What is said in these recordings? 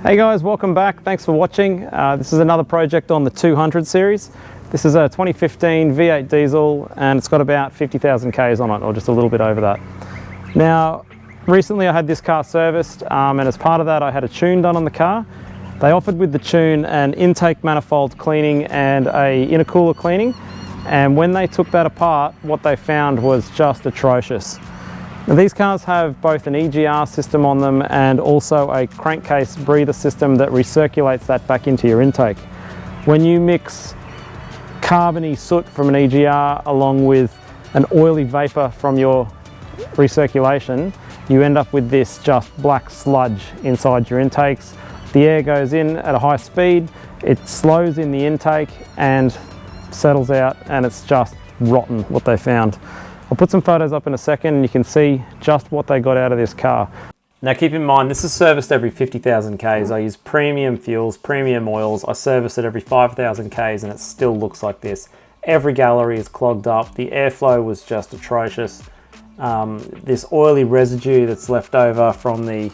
Hey guys, welcome back. Thanks for watching. This is another project on the 200 series. This is a 2015 V8 diesel and it's got about 50,000 Ks on it, or just a little bit over that. Now, recently I had this car serviced and as part of that I had a tune done on the car. They offered with the tune an intake manifold cleaning and a intercooler cleaning, and when they took that apart, what they found was just atrocious. Now, these cars have both an EGR system on them and also a crankcase breather system that recirculates that back into your intake. When you mix carbony soot from an EGR along with an oily vapor from your recirculation, you end up with this just black sludge inside your intakes. The air goes in at a high speed, it slows in the intake and settles out, and it's just rotten what they found. I'll put some photos up in a second and you can see just what they got out of this car. Now keep in mind, this is serviced every 50,000 Ks. I use premium fuels, premium oils. I service it every 5,000 Ks and it still looks like this. Every gallery is clogged up. The airflow was just atrocious. This oily residue that's left over from the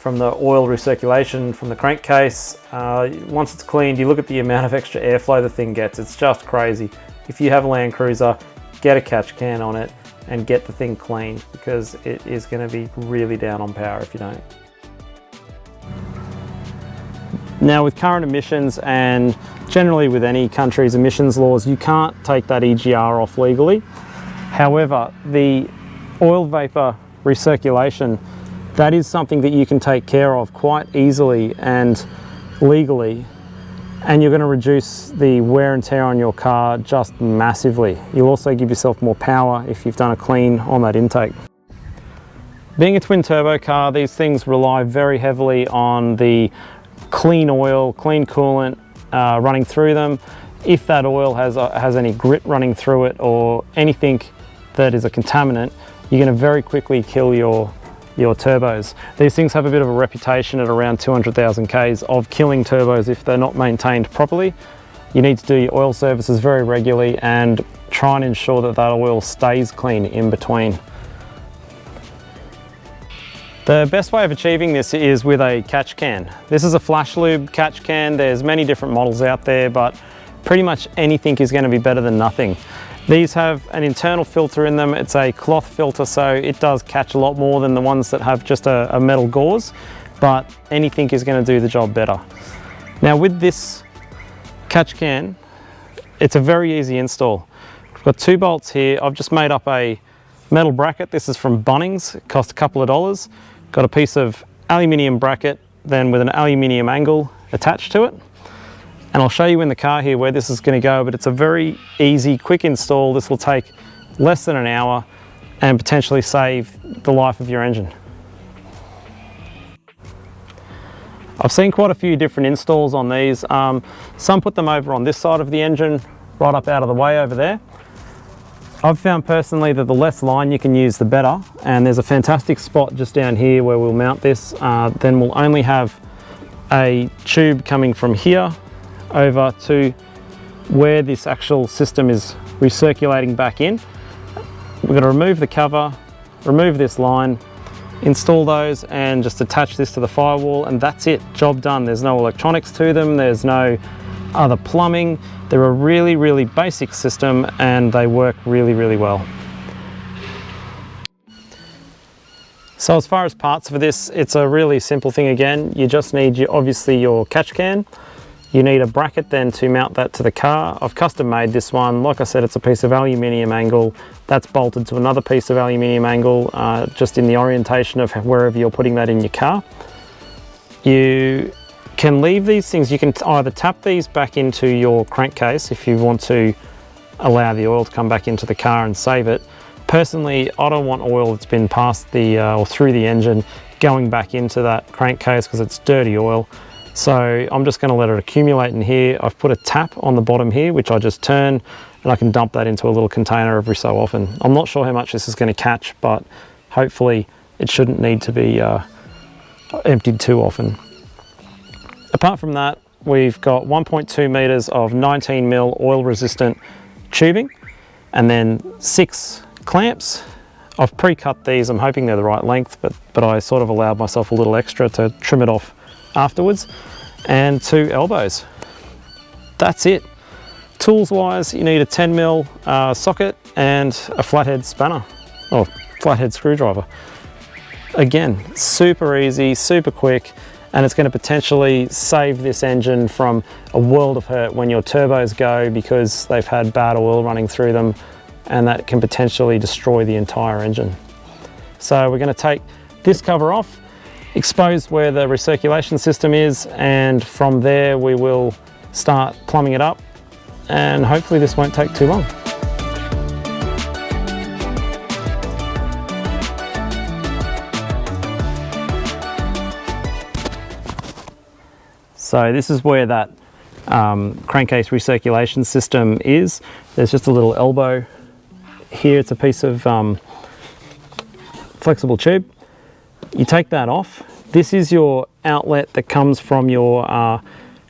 oil recirculation from the crankcase, once it's cleaned, you look at the amount of extra airflow the thing gets, it's just crazy. If you have a Landcruiser, get a catch can on it and get the thing clean, because it is going to be really down on power if you don't. Now with current emissions and generally with any country's emissions laws, you can't take that EGR off legally. However, the oil vapor recirculation, that is something that you can take care of quite easily and legally, and you're going to reduce the wear and tear on your car just massively. You'll also give yourself more power if you've done a clean on that intake. Being a twin turbo car, these things rely very heavily on the clean oil, clean coolant running through them. If that oil has any grit running through it or anything that is a contaminant, you're going to very quickly kill your turbos. These things have a bit of a reputation at around 200,000 Ks of killing turbos if they're not maintained properly. You need to do your oil services very regularly and try and ensure that that oil stays clean in between. The best way of achieving this is with a catch can. This is a flash lube catch can. There's many different models out there, but pretty much anything is going to be better than nothing. These have an internal filter in them. It's a cloth filter, so it does catch a lot more than the ones that have just a metal gauze, but anything is going to do the job better. Now with this catch can, it's a very easy install. I've got 2 bolts here. I've just made up a metal bracket. This is from Bunnings. It cost a couple of dollars. Got a piece of aluminium bracket, then with an aluminium angle attached to it. And I'll show you in the car here where this is going to go, but it's a very easy, quick install. This will take less than an hour and potentially save the life of your engine. I've seen quite a few different installs on these. Some put them over on this side of the engine, right up out of the way over there. I've found personally that the less line you can use, the better. And there's a fantastic spot just down here where we'll mount this. Then we'll only have a tube coming from here over to where this actual system is recirculating back in. We're going to remove the cover, remove this line, install those and just attach this to the firewall, and that's it, job done. There's no electronics to them, there's no other plumbing. They're a really, really basic system and they work really, really well. So as far as parts for this, it's a really simple thing again. You just need obviously your catch can. You need a bracket then to mount that to the car. I've custom made this one. Like I said, it's a piece of aluminium angle that's bolted to another piece of aluminium angle, just in the orientation of wherever you're putting that in your car. You can leave these things, you can either tap these back into your crankcase if you want to allow the oil to come back into the car and save it. Personally, I don't want oil that's been past the or through the engine going back into that crankcase because it's dirty oil. So I'm just going to let it accumulate in here. I've put a tap on the bottom here, which I just turn, and I can dump that into a little container every so often. I'm not sure how much this is going to catch, but hopefully it shouldn't need to be emptied too often. Apart from that, we've got 1.2 meters of 19mm oil resistant tubing, and then 6 clamps. I've pre-cut these. I'm hoping they're the right length, but I sort of allowed myself a little extra to trim it off afterwards, and 2 elbows. That's it. Tools wise, you need a 10mm socket and a flathead spanner, or flathead screwdriver. Again, super easy, super quick, and it's going to potentially save this engine from a world of hurt when your turbos go because they've had bad oil running through them, and that can potentially destroy the entire engine. So we're going to take this cover off, expose where the recirculation system is, and from there we will start plumbing it up, and hopefully this won't take too long. So this is where that crankcase recirculation system is. There's just a little elbow here. It's a piece of flexible tube. You take that off. This is your outlet that comes from your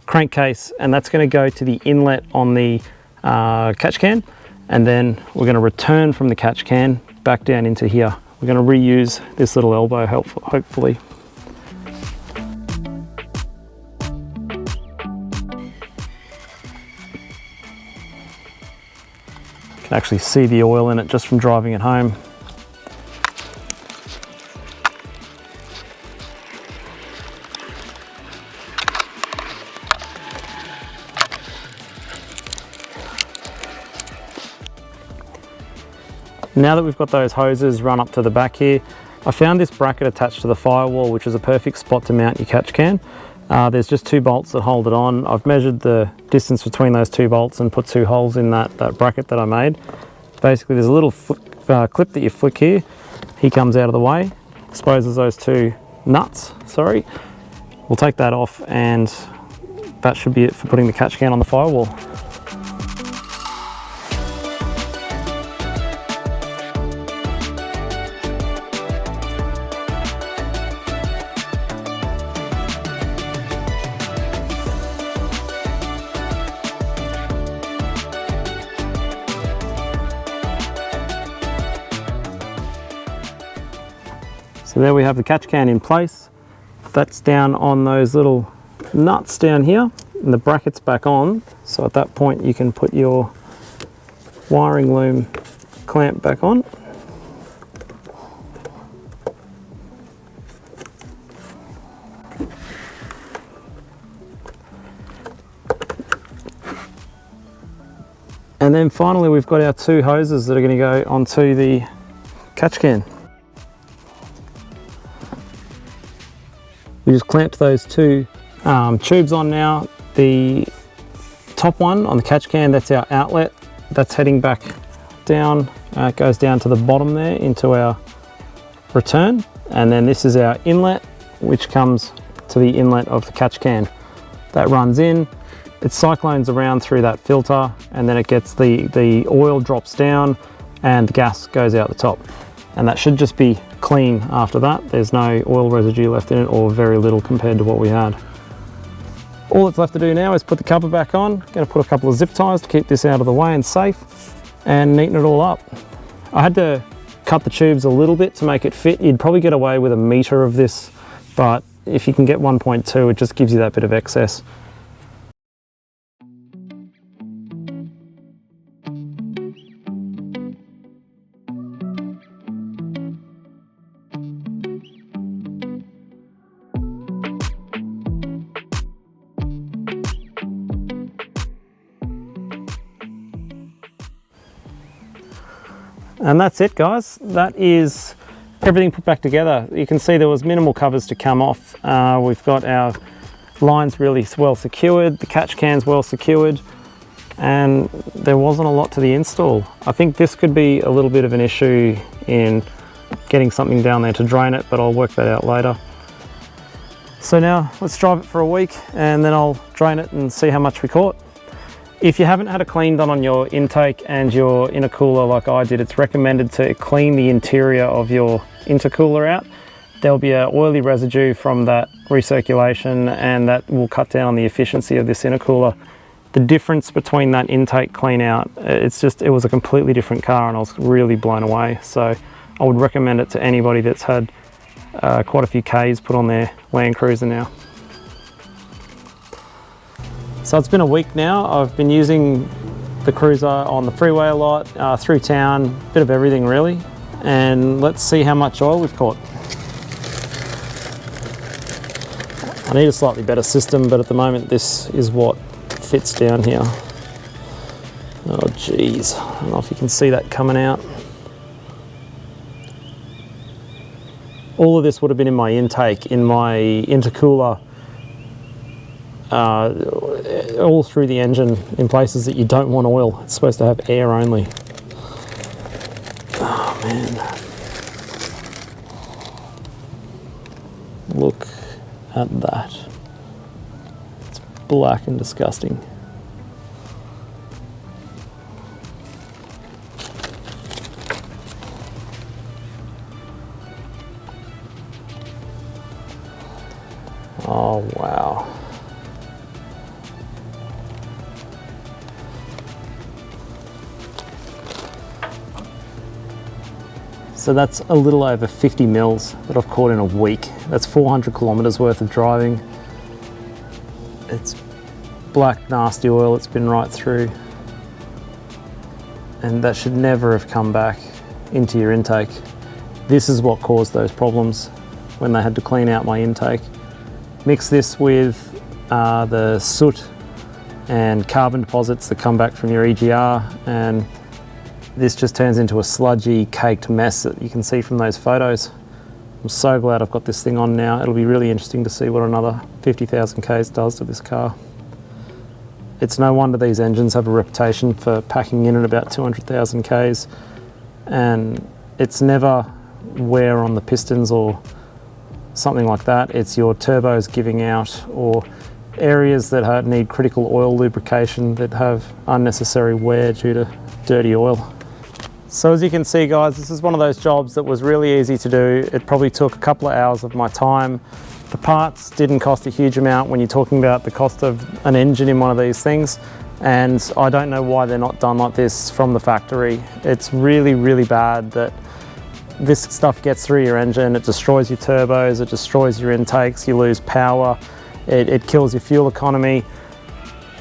crankcase, and that's going to go to the inlet on the catch can, and then we're going to return from the catch can back down into here. We're going to reuse this little elbow, hopefully. You can actually see the oil in it just from driving it home. Now that we've got those hoses run up to the back here, I found this bracket attached to the firewall, which is a perfect spot to mount your catch can. There's just 2 bolts that hold it on. I've measured the distance between those 2 bolts and put 2 holes in that bracket that I made. Basically, there's a little clip that you flick here. He comes out of the way, exposes those 2 nuts, sorry. We'll take that off, and that should be it for putting the catch can on the firewall. So there we have the catch can in place. That's down on those little nuts down here, and the bracket's back on. So at that point you can put your wiring loom clamp back on. And then finally we've got our 2 hoses that are going to go onto the catch can. We just clamped those 2 tubes on now. The top one on the catch can, that's our outlet. That's heading back down. It goes down to the bottom there into our return. And then this is our inlet, which comes to the inlet of the catch can. That runs in, it cyclones around through that filter, and then it gets the oil drops down and the gas goes out the top. And that should just be clean after that. There's no oil residue left in it, or very little compared to what we had. All that's left to do now is put the cover back on. Going to put a couple of zip ties to keep this out of the way and safe, and neaten it all up. I had to cut the tubes a little bit to make it fit. You'd probably get away with 1 meter of this, but if you can get 1.2, it just gives you that bit of excess. And that's it, guys. That is everything put back together. You can see there was minimal covers to come off. We've got our lines really well secured, the catch can's well secured, and there wasn't a lot to the install. I think this could be a little bit of an issue in getting something down there to drain it, but I'll work that out later. So now let's drive it for a week, and then I'll drain it and see how much we caught. If you haven't had a clean done on your intake and your intercooler like I did, it's recommended to clean the interior of your intercooler out. There'll be an oily residue from that recirculation, and that will cut down on the efficiency of this intercooler. The difference between that intake clean out, it was a completely different car, and I was really blown away. So I would recommend it to anybody that's had quite a few Ks put on their Landcruiser now. So it's been a week now. I've been using the Cruiser on the freeway a lot, through town, bit of everything really. And let's see how much oil we've caught. I need a slightly better system, but at the moment this is what fits down here. Oh geez, I don't know if you can see that coming out. All of this would have been in my intake, in my intercooler, all through the engine in places that you don't want oil. It's supposed to have air only. Oh man. Look at that. It's black and disgusting. Oh wow. So that's a little over 50 mils that I've caught in a week. That's 400 kilometers worth of driving. It's black, nasty oil. It's been right through. And that should never have come back into your intake. This is what caused those problems when they had to clean out my intake. Mix this with the soot and carbon deposits that come back from your EGR, and this just turns into a sludgy, caked mess that you can see from those photos. I'm so glad I've got this thing on now. It'll be really interesting to see what another 50,000 Ks does to this car. It's no wonder these engines have a reputation for packing in at about 200,000 Ks, and it's never wear on the pistons or something like that. It's your turbos giving out, or areas that need critical oil lubrication that have unnecessary wear due to dirty oil. So as you can see guys, this is one of those jobs that was really easy to do. It probably took a couple of hours of my time. The parts didn't cost a huge amount when you're talking about the cost of an engine in one of these things, and I don't know why they're not done like this from the factory. It's really, really bad that this stuff gets through your engine. It destroys your turbos, it destroys your intakes, you lose power, it kills your fuel economy.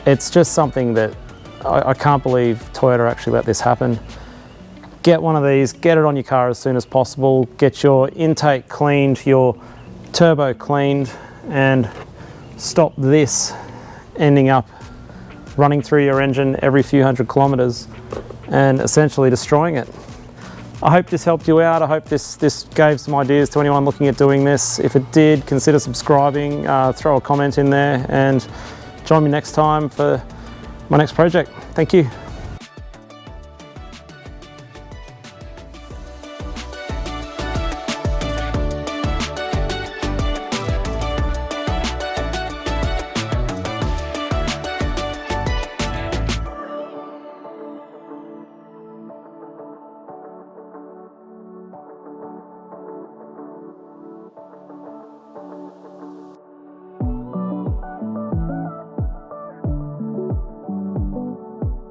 It's just something that I can't believe Toyota actually let this happen. Get one of these, get it on your car as soon as possible, get your intake cleaned, your turbo cleaned, and stop this ending up running through your engine every few hundred kilometers and essentially destroying it. I hope this helped you out. I hope this gave some ideas to anyone looking at doing this. If it did, consider subscribing, throw a comment in there, and join me next time for my next project. Thank you.